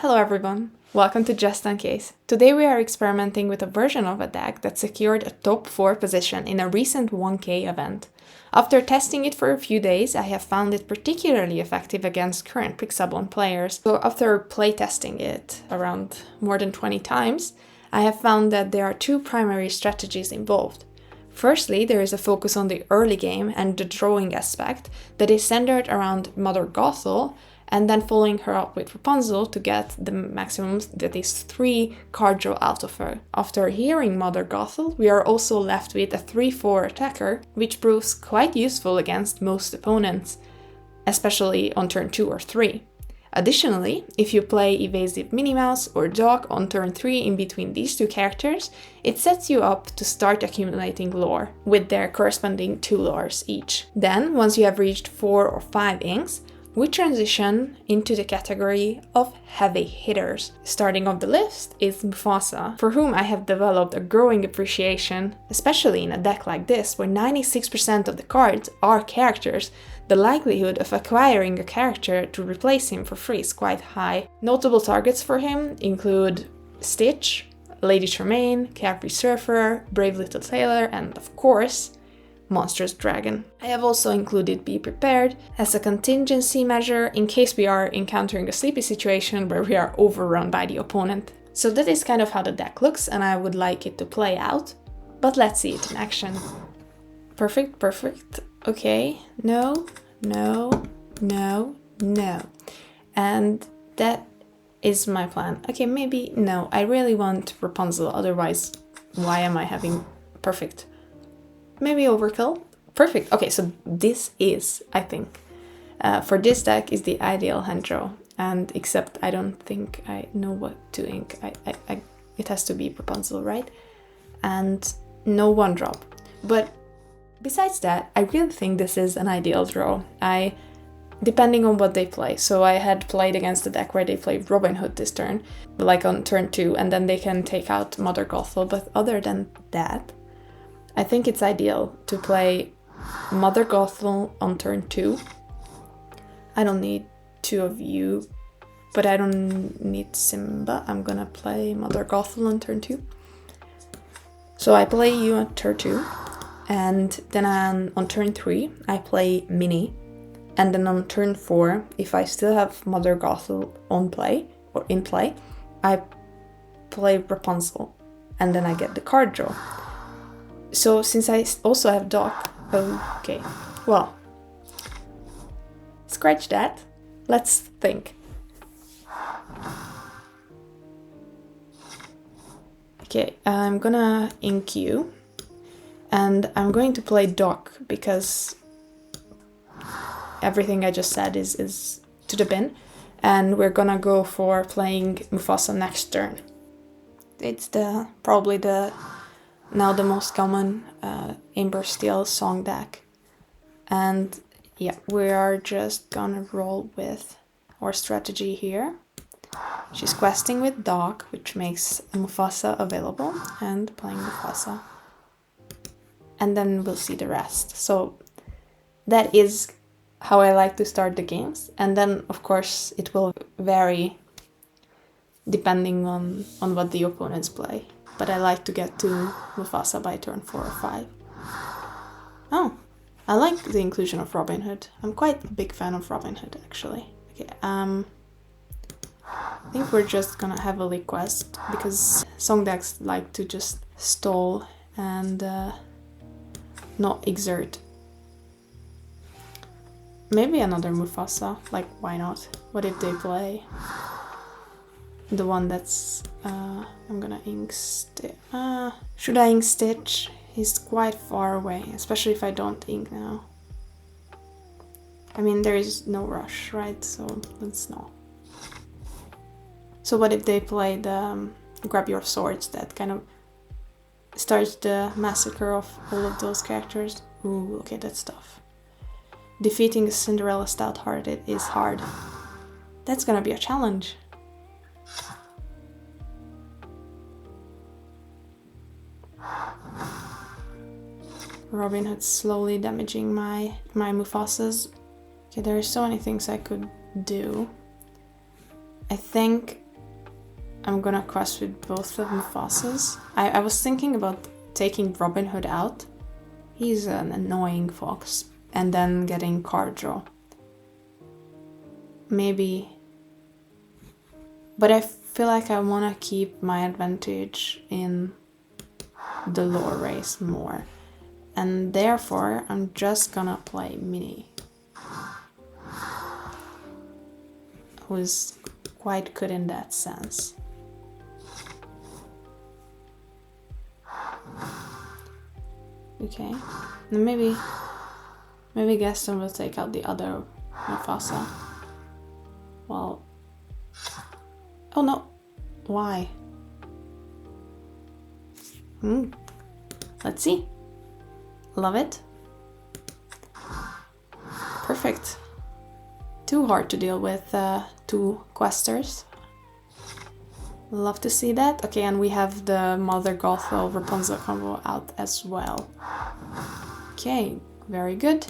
Hello everyone, welcome to Just In Case. Today we are experimenting with a version of a deck that secured a top 4 position in a recent 1K event. After testing it for a few days, I have found it particularly effective against current Pixabon players. So after playtesting it around more than 20 times, I have found that there are two primary strategies involved. Firstly, there is a focus on the early game and the drawing aspect that is centered around Mother Gothel, and then following her up with Rapunzel to get the maximum, that is 3 card draw out of her. After hearing Mother Gothel, we are also left with a 3-4 attacker, which proves quite useful against most opponents, especially on turn 2 or 3. Additionally, if you play Evasive Minnie Mouse or Dog on turn 3 in between these two characters, it sets you up to start accumulating lore, with their corresponding 2 lores each. Then, once you have reached 4 or 5 inks, we transition into the category of heavy hitters. Starting off the list is Mufasa, for whom I have developed a growing appreciation, especially in a deck like this where 96% of the cards are characters. The likelihood of acquiring a character to replace him for free is quite high. Notable targets for him include Stitch, Lady Tremaine, Capri Surfer, Brave Little Tailor, and of course, Monstrous Dragon. I have also included Be Prepared as a contingency measure in case we are encountering a sleepy situation where we are overrun by the opponent. So that is kind of how the deck looks, and I would like it to play out, but let's see it in action. Perfect. Okay, no. And that is my plan. Okay, maybe no, I really want Rapunzel, otherwise why am I having perfect? Maybe overkill? Perfect. Okay, so this is, I think, for this deck is the ideal hand draw. And except I don't think I know what to ink. It has to be Rapunzel, right? And no 1-drop. But besides that, I really think this is an ideal draw. Depending on what they play. So I had played against a deck where they played Robin Hood this turn, like on turn 2, and then they can take out Mother Gothel. But other than that, I think it's ideal to play Mother Gothel on turn 2. I don't need 2 of you, but I don't need Simba. I'm gonna play Mother Gothel on turn 2. So I play you on turn 2, and then on turn 3 I play Minnie, and then on turn 4, if I still have Mother Gothel on play, or in play, I play Rapunzel, and then I get the card draw. So since I also have Doc, okay, well, scratch that, let's think. Okay, I'm gonna ink you, and I'm going to play Doc because everything I just said is to the bin, and we're gonna go for playing Mufasa next turn. It's probably now the most common Amber Steel song deck. And yeah, we are just gonna roll with our strategy here. She's questing with Doc, which makes Mufasa available, and playing Mufasa. And then we'll see the rest. So that is how I like to start the games. And then, of course, it will vary depending on what the opponents play. But I like to get to Mufasa by turn 4 or 5. Oh, I like the inclusion of Robin Hood. I'm quite a big fan of Robin Hood, actually. Okay, I think we're just gonna heavily quest, because song decks like to just stall and not exert. Maybe another Mufasa, like why not? What if they play the one that's, I'm gonna ink should I ink Stitch? He's quite far away, especially if I don't ink now. I mean, there is no rush, right? So let's not. So what if they play the Grab Your Swords, that kind of starts the massacre of all of those characters? Ooh, okay, that's tough. Defeating a Cinderella Stout-Hearted is hard. That's gonna be a challenge. Robin Hood slowly damaging my Mufasas. Okay, there are so many things I could do. I think I'm gonna quest with both of Mufasas. I was thinking about taking Robin Hood out. He's an annoying fox. And then getting card draw. Maybe. But I feel like I want to keep my advantage in the lore race more. And therefore, I'm just gonna play Minnie. Who is quite good in that sense. Okay, and maybe Gaston will take out the other Mufasa. Well, oh no, why? Let's see. Love it. Perfect. Too hard to deal with 2 questers. Love to see that. Okay, and we have the Mother Gothel Rapunzel combo out as well. Okay, very good.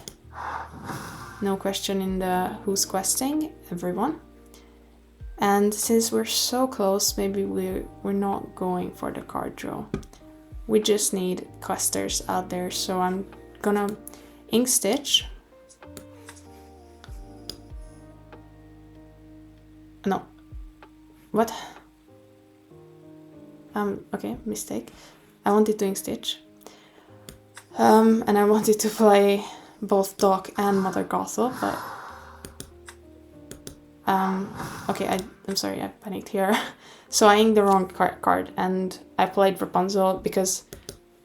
No question in the who's questing, everyone. And since we're so close, maybe we're not going for the card draw. We just need questers out there, so I'm gonna ink stitch. No. What? Okay, mistake. I wanted to ink stitch. And I wanted to play both Doc and Mother Gothel, but okay, I'm sorry, I panicked here. So I inked the wrong card and I played Rapunzel because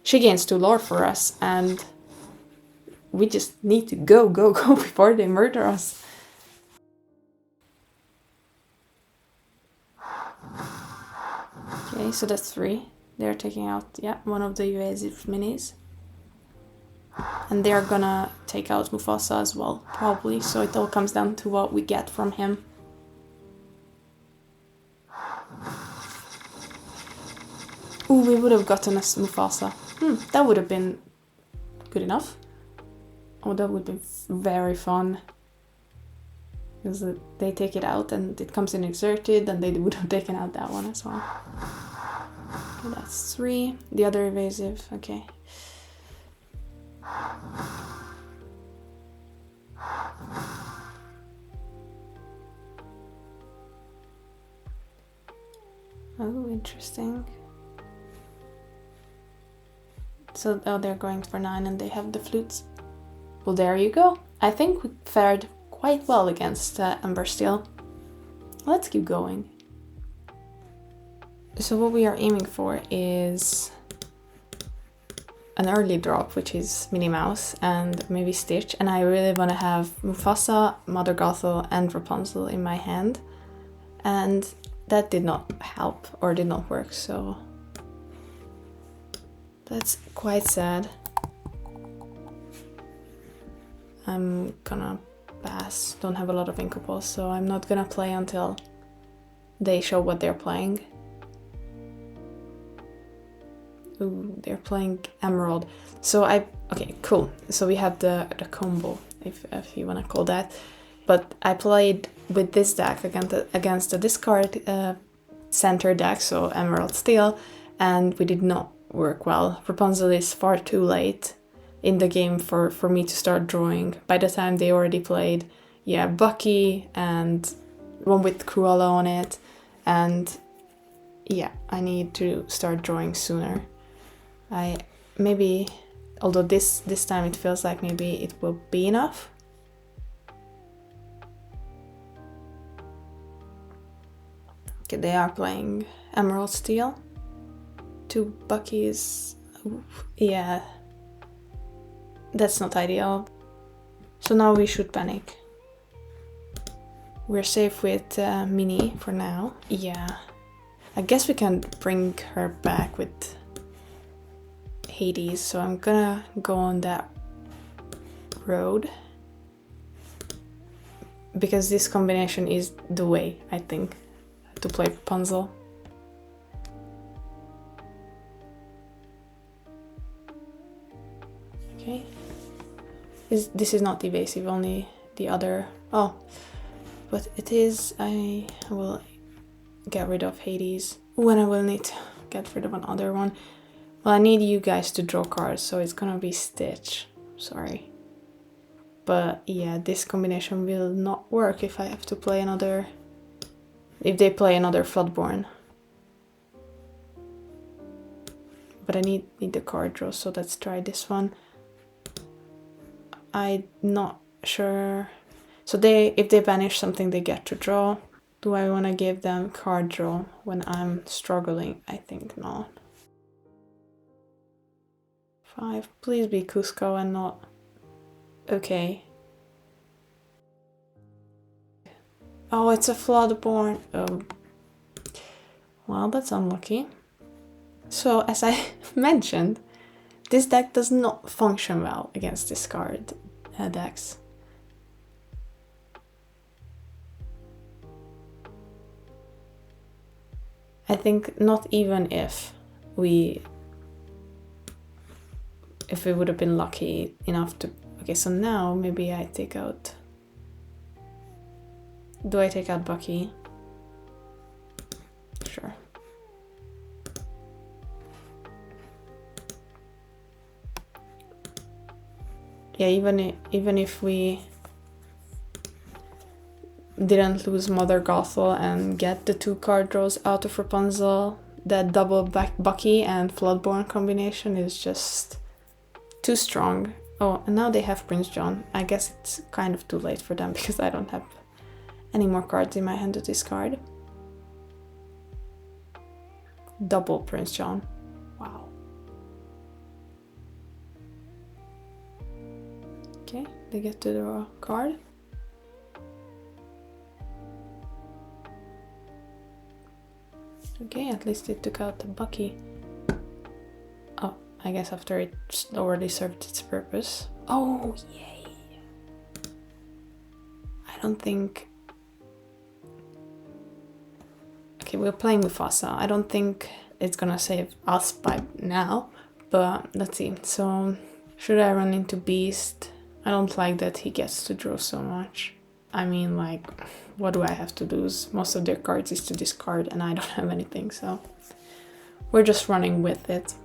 she gains 2 lore for us and we just need to go before they murder us. Okay, so that's 3. They're taking out, yeah, one of the evasive minis. And they're gonna take out Mufasa as well, probably, so it all comes down to what we get from him. Ooh, we would have gotten a Mufasa. That would have been good enough. Oh, that would be very fun. Because they take it out and it comes in exerted, and they would have taken out that one as well. Okay, that's 3. The other evasive, okay. Oh, interesting. So, oh, they're going for 9 and they have the flutes. Well, there you go. I think we fared quite well against Ember Steel. Let's keep going. So what we are aiming for is an early drop, which is Minnie Mouse and maybe Stitch. And I really want to have Mufasa, Mother Gothel and Rapunzel in my hand. And that did not help or did not work, so that's quite sad. I'm gonna pass. Don't have a lot of Incuballs, so I'm not gonna play until they show what they're playing. Ooh, they're playing Emerald. So okay, cool. So we have the combo, if you wanna call that. But I played with this deck against the discard center deck, so Emerald Steel, and we did not work well. Rapunzel is far too late in the game for me to start drawing. By the time they already played, yeah, Bucky and one with Cruella on it, and yeah, I need to start drawing sooner. Although this time it feels like maybe it will be enough. Okay, they are playing Emerald Steel. 2 Buckies. Yeah. That's not ideal. So now we should panic. We're safe with Minnie for now. Yeah. I guess we can bring her back with Hades, so I'm gonna go on that road. Because this combination is the way, I think, to play Rapunzel. Okay. This is not evasive, only the other. Oh, but it is. I will get rid of Hades. When I will need to get rid of another one. Well, I need you guys to draw cards, so it's gonna be Stitch. Sorry. But yeah, this combination will not work if I have to play another... if they play another Floodborn. But I need the card draw, so let's try this one. I'm not sure. So if they banish something, they get to draw. Do I want to give them card draw when I'm struggling? I think not. 5. Please be Cusco and not... Okay. Oh, it's a Floodborn. Oh. Well, that's unlucky. So, as I mentioned, this deck does not function well against discard decks. I think not even if we would have been lucky enough to... Okay, so now maybe I take out... Do I take out Bucky? Sure. Yeah, even if we didn't lose Mother Gothel and get the 2 card draws out of Rapunzel, that double Bucky and Floodborn combination is just too strong. Oh, and now they have Prince John. I guess it's kind of too late for them because I don't have any more cards in my hand to discard. Double Prince John. Wow. Okay, they get to draw a card. Okay, at least it took out the Bucky. Oh, I guess after it already served its purpose. Oh, yay! I don't think... Okay, we're playing Mufasa. I don't think it's gonna save us by now, but let's see. So, should I run into Beast? I don't like that he gets to draw so much. I mean, like, what do I have to lose? Most of their cards is to discard and I don't have anything, so we're just running with it.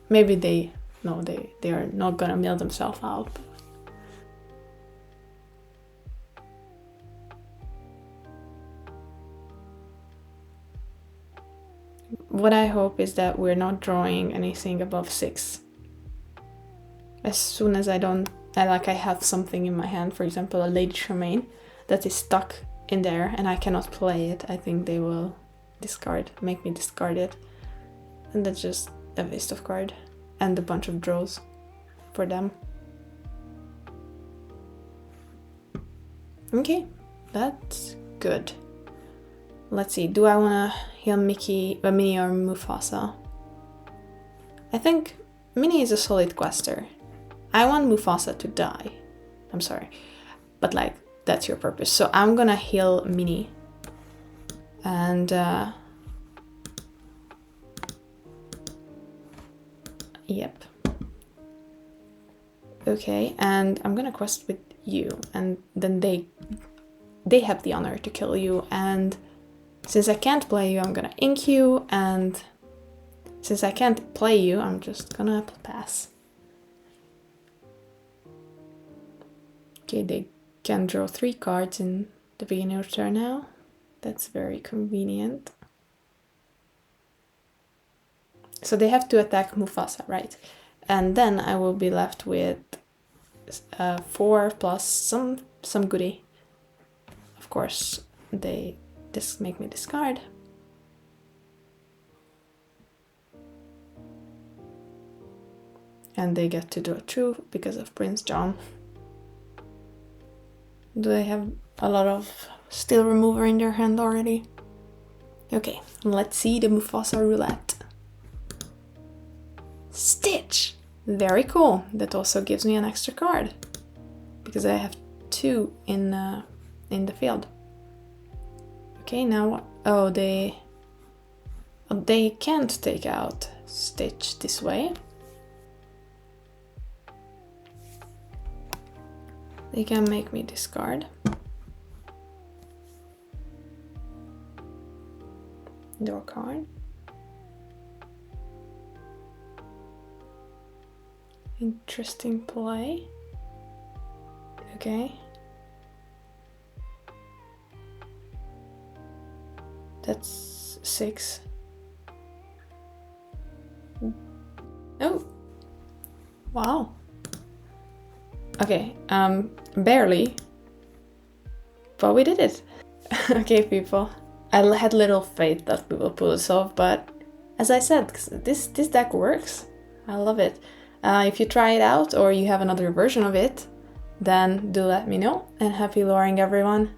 Maybe they are not gonna mill themselves out. What I hope is that we're not drawing anything above 6. As soon as I have something in my hand, for example a Lady Charmaine, that is stuck in there and I cannot play it, I think they will make me discard it. And that's just a waste of card and a bunch of draws for them. Okay, that's good. Let's see, do I want to heal Minnie or Mufasa? I think Minnie is a solid quester. I want Mufasa to die. I'm sorry, but like, that's your purpose. So I'm gonna heal Minnie. And yep. Okay, and I'm gonna quest with you, and then they have the honor to kill you, and since I can't play you, I'm gonna ink you, and since I can't play you, I'm just gonna pass. Okay, they can draw 3 cards in the beginning of turn now. That's very convenient. So they have to attack Mufasa, right? And then I will be left with 4 plus some goodie. Of course, they just make me discard. And they get to draw 2 because of Prince John. Do they have a lot of steel remover in their hand already? Okay, let's see the Mufasa roulette. Stitch! Very cool. That also gives me an extra card because I have 2 in the field. Okay, now what? Oh, they can't take out Stitch this way. They can make me discard. Draw a card. Interesting play. Okay. That's 6. Oh. Wow. Okay, barely. But we did it. Okay, people. I had little faith that we will pull this off, but as I said, this deck works. I love it. If you try it out or you have another version of it, then do let me know. And happy loring, everyone.